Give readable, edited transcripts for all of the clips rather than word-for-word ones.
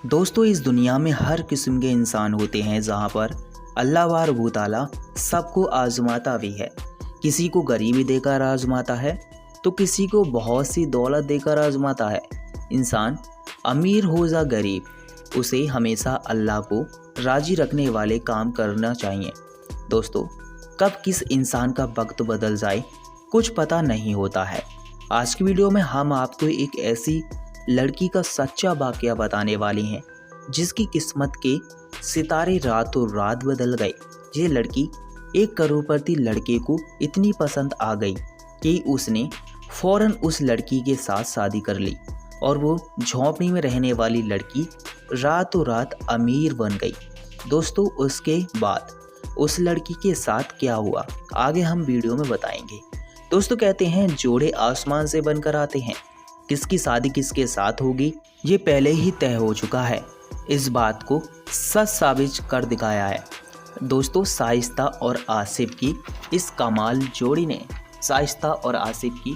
दोस्तों, इस दुनिया में हर किस्म के इंसान होते हैं जहाँ पर अल्लाह वार अल्लाह ताला सबको आजमाता भी है। किसी को गरीबी देकर आजमाता है तो किसी को बहुत सी दौलत देकर आजमाता है। इंसान अमीर हो या गरीब, उसे हमेशा अल्लाह को राजी रखने वाले काम करना चाहिए। दोस्तों, कब किस इंसान का वक्त बदल जाए कुछ पता नहीं होता है। आज की वीडियो में हम आपको एक ऐसी लड़की का सच्चा वाकया बताने वाले हैं जिसकी किस्मत के सितारे रातों रात बदल गए। ये लड़की एक करोड़पति लड़के को इतनी पसंद आ गई कि उसने फौरन उस लड़की के साथ शादी कर ली और वो झोंपड़ी में रहने वाली लड़की रातों रात अमीर बन गई। दोस्तों, उसके बाद उस लड़की के साथ क्या हुआ आगे हम वीडियो में बताएंगे। दोस्तों, कहते हैं जोड़े आसमान से बनकर आते हैं। किसकी शादी किसके साथ होगी ये पहले ही तय हो चुका है। इस बात को सच साबित कर दिखाया है। दोस्तों, शाइस्ता और आसिफ की इस कमाल जोड़ी ने, शाइस्ता और आसिफ की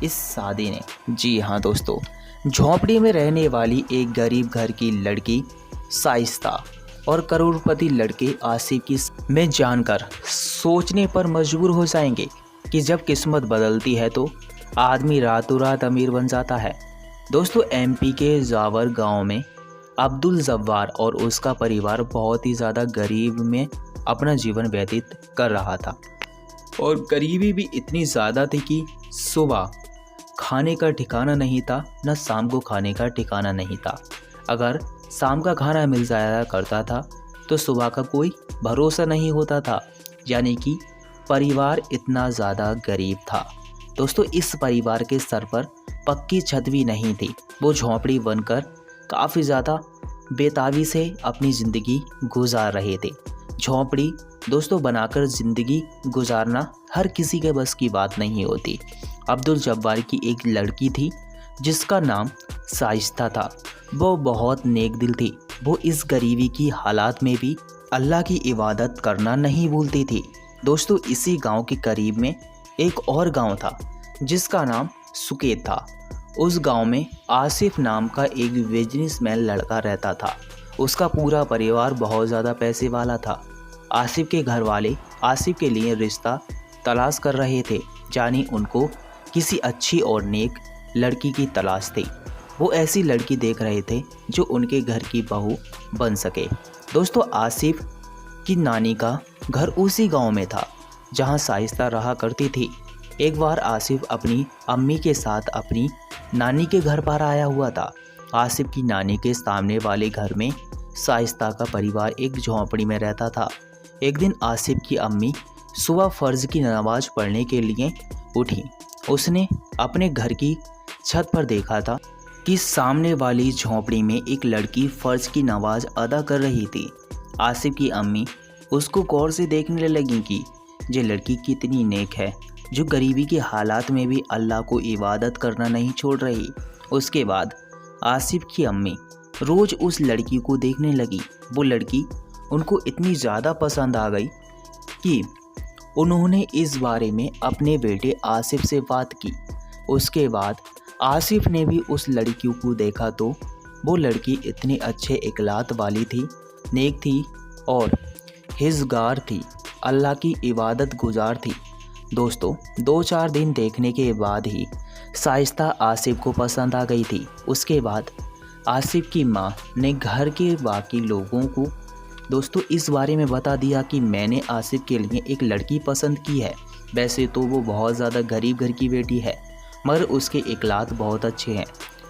इस शादी ने, जी हाँ दोस्तों, झोंपड़ी में रहने वाली एक गरीब घर की लड़की शाइस्ता और करोड़पति लड़के आसिफ की में जानकर सोचने पर मजबूर हो जाएंगे कि जब किस्मत बदलती है तो आदमी रातों रात अमीर बन जाता है। दोस्तों, एमपी के जावर गांव में अब्दुल जब्बार और उसका परिवार बहुत ही ज़्यादा गरीब में अपना जीवन व्यतीत कर रहा था और गरीबी भी इतनी ज़्यादा थी कि सुबह खाने का ठिकाना नहीं था, न शाम को खाने का ठिकाना नहीं था। अगर शाम का खाना मिल जाया करता था तो सुबह का कोई भरोसा नहीं होता था। यानी कि परिवार इतना ज़्यादा गरीब था। दोस्तों, इस परिवार के सर पर पक्की छत भी नहीं थी। वो झोंपड़ी बनकर काफ़ी ज़्यादा बेताबी से अपनी ज़िंदगी गुजार रहे थे। झोंपड़ी दोस्तों बनाकर ज़िंदगी गुजारना हर किसी के बस की बात नहीं होती। अब्दुल जब्बार की एक लड़की थी जिसका नाम शाइस्ता था। वो बहुत नेक दिल थी। वो इस गरीबी की हालात में भी अल्लाह की इबादत करना नहीं भूलती थी। दोस्तों, इसी गांव के करीब में एक और गांव था जिसका नाम सुकेत था। उस गांव में आसिफ नाम का एक बिजनेसमैन लड़का रहता था। उसका पूरा परिवार बहुत ज़्यादा पैसे वाला था। आसिफ के घर वाले आसिफ के लिए रिश्ता तलाश कर रहे थे, यानी उनको किसी अच्छी और नेक लड़की की तलाश थी। वो ऐसी लड़की देख रहे थे जो उनके घर की बहू बन सके। दोस्तों, आसिफ की नानी का घर उसी गांव में था जहां शाइस्ता रहा करती थी। एक बार आसिफ अपनी अम्मी के साथ अपनी नानी के घर पर आया हुआ था। आसिफ की नानी के सामने वाले घर में शाइस्ता का परिवार एक झोंपड़ी में रहता था। एक दिन आसिफ की अम्मी सुबह फ़र्ज की नमाज पढ़ने के लिए उठी। उसने अपने घर की छत पर देखा था कि सामने वाली झोंपड़ी में एक लड़की फ़र्ज की नमाज अदा कर रही थी। आसिफ की अम्मी उसको गौर से देखने लगी कि ये लड़की कितनी नेक है, जो गरीबी के हालात में भी अल्लाह को इबादत करना नहीं छोड़ रही। उसके बाद आसिफ की अम्मी रोज़ उस लड़की को देखने लगी। वो लड़की उनको इतनी ज़्यादा पसंद आ गई कि उन्होंने इस बारे में अपने बेटे आसिफ से बात की। उसके बाद आसिफ ने भी उस लड़की को देखा तो वो लड़की इतने अच्छे इखलाक वाली थी, नेक थी और हिज़गार थी, अल्लाह की इबादत गुजार थी। दोस्तों, 2-4 दिन देखने के बाद ही शाइस्ता आसिफ को पसंद आ गई थी। उसके बाद आसिफ की माँ ने घर के बाकी लोगों को दोस्तों इस बारे में बता दिया कि मैंने आसिफ के लिए एक लड़की पसंद की है। वैसे तो वो बहुत ज़्यादा गरीब घर की बेटी है, मगर उसके इखलाक बहुत अच्छे हैं।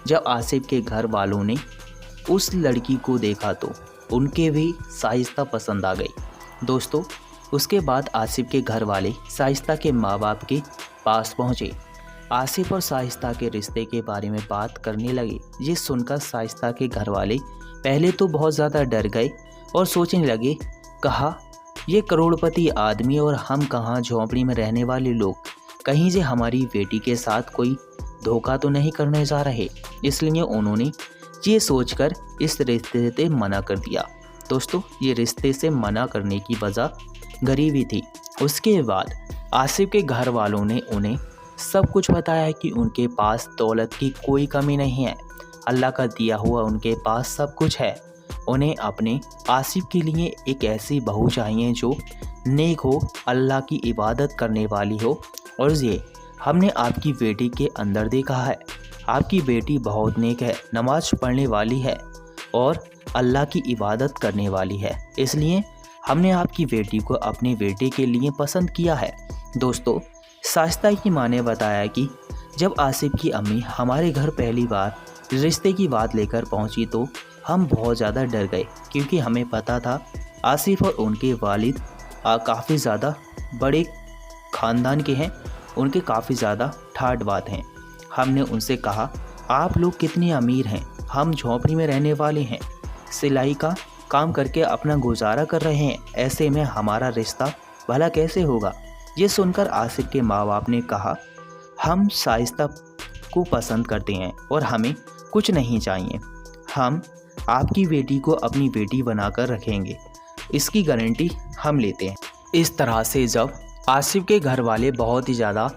जब आसिफ के घर वालों ने उस लड़की को देखा तो उनके भी शाइस्ता पसंद आ गई। दोस्तों, उसके बाद आसिफ के घर वाले शाइस्ता के माँ बाप के पास पहुँचे। आसिफ और शाइस्ता के रिश्ते के बारे में बात करने लगे। ये सुनकर शाइस्ता के घर वाले पहले तो बहुत ज़्यादा डर गए और सोचने लगे, कहा ये करोड़पति आदमी और हम कहाँ झोंपड़ी में रहने वाले लोग, कहीं से हमारी बेटी के साथ कोई धोखा तो नहीं करने जा रहे। इसलिए उन्होंने ये सोचकर इस रिश्ते से मना कर दिया। दोस्तों, ये रिश्ते से मना करने की वजह गरीबी थी। उसके बाद आसिफ के घर वालों ने उन्हें सब कुछ बताया कि उनके पास दौलत की कोई कमी नहीं है। अल्लाह का दिया हुआ उनके पास सब कुछ है। उन्हें अपने आसिफ के लिए एक ऐसी बहू चाहिए जो नेक हो, अल्लाह की इबादत करने वाली हो। और ये हमने आपकी बेटी के अंदर देखा है। आपकी बेटी बहुत नेक है, नमाज पढ़ने वाली है और अल्लाह की इबादत करने वाली है, इसलिए हमने आपकी बेटी को अपने बेटे के लिए पसंद किया है। दोस्तों, शाइस्ता की माँ ने बताया कि जब आसिफ की अम्मी हमारे घर पहली बार रिश्ते की बात लेकर पहुंची तो हम बहुत ज़्यादा डर गए, क्योंकि हमें पता था आसिफ और उनके वालिद काफ़ी ज़्यादा बड़े ख़ानदान के हैं, उनके काफ़ी ज़्यादा ठाठ बात हैं। हमने उनसे कहा, आप लोग कितने अमीर हैं, हम झोंपड़ी में रहने वाले हैं, सिलाई का काम करके अपना गुजारा कर रहे हैं, ऐसे में हमारा रिश्ता भला कैसे होगा। ये सुनकर आसिफ के माँ बाप ने कहा, हम शाइस्ता को पसंद करते हैं और हमें कुछ नहीं चाहिए, हम आपकी बेटी को अपनी बेटी बनाकर रखेंगे, इसकी गारंटी हम लेते हैं। इस तरह से जब आसिफ के घर वाले बहुत ही ज़्यादा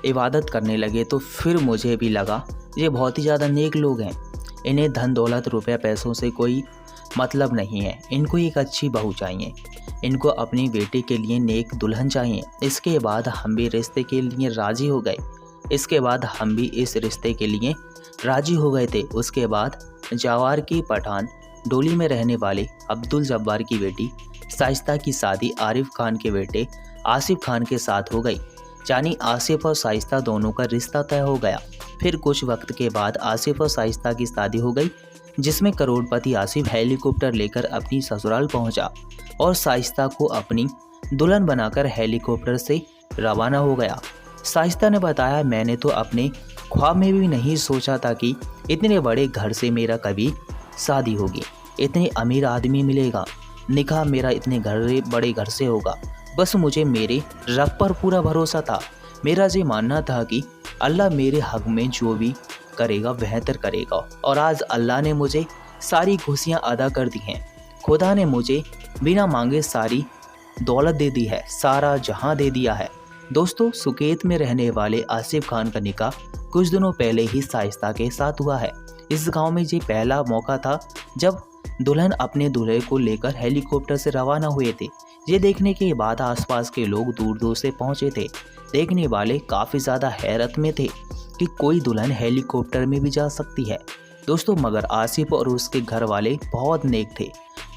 इबादत करने लगे तो फिर मुझे भी लगा ये बहुत ही ज़्यादा नेक लोग हैं, इन्हें धन दौलत रुपया पैसों से कोई मतलब नहीं है, इनको एक अच्छी बहू चाहिए, इनको अपनी बेटे के लिए नेक दुल्हन चाहिए। इसके बाद हम भी रिश्ते के लिए राज़ी हो गए। उसके बाद जवार की पठान डोली में रहने वाले अब्दुल जब्बार की बेटी शाइस्ता की शादी आरिफ खान के बेटे आसिफ खान के साथ हो गई। यानी आसिफ और शाइस्ता दोनों का रिश्ता तय हो गया। फिर कुछ वक्त के बाद आसिफ और शाइस्ता की शादी हो गई, जिसमें करोड़पति आसिफ हेलीकॉप्टर लेकर अपनी ससुराल पहुंचा और शाइस्ता को अपनी दुल्हन बनाकर हेलीकॉप्टर से रवाना हो गया। शाइस्ता ने बताया, मैंने तो अपने ख्वाब में भी नहीं सोचा था कि इतने बड़े घर से मेरा कभी शादी होगी, इतने अमीर आदमी मिलेगा, निकाह मेरा इतने बड़े घर से होगा। बस मुझे मेरे रब पर पूरा भरोसा था। मेरा ये मानना था कि अल्लाह मेरे हक में जो भी करेगा बेहतर करेगा, और आज अल्लाह ने मुझे सारी खुशियाँ अदा कर दी हैं। खुदा ने मुझे बिना मांगे सारी दौलत दे दी है, सारा जहां दे दिया है। दोस्तों, सुकेत में रहने वाले आसिफ खान का निकाह कुछ दिनों पहले ही शाइस्ता के साथ हुआ है। इस गांव में ये पहला मौका था जब दुल्हन अपने दूल्हे को लेकर हेलीकॉप्टर से रवाना हुए थे। ये देखने के बाद आसपास के लोग दूर दूर से पहुंचे थे। देखने वाले काफ़ी ज़्यादा हैरत में थे कि कोई दुल्हन हेलीकॉप्टर में भी जा सकती है। दोस्तों, मगर आसिफ और उसके घर वाले बहुत नेक थे,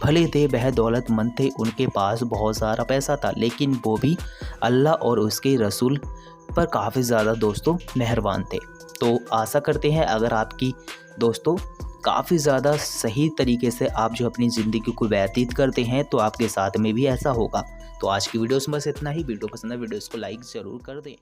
भले थे, वह दौलतमंद थे, उनके पास बहुत सारा पैसा था, लेकिन वो भी अल्लाह और उसके रसूल पर काफ़ी ज़्यादा दोस्तों मेहरबान थे। तो आशा करते हैं अगर आपकी दोस्तों काफ़ी ज़्यादा सही तरीके से आप जो अपनी ज़िंदगी को व्यतीत करते हैं तो आपके साथ में भी ऐसा होगा। तो आज की वीडियो में बस इतना ही। वीडियो पसंद है वीडियो को लाइक ज़रूर कर दें।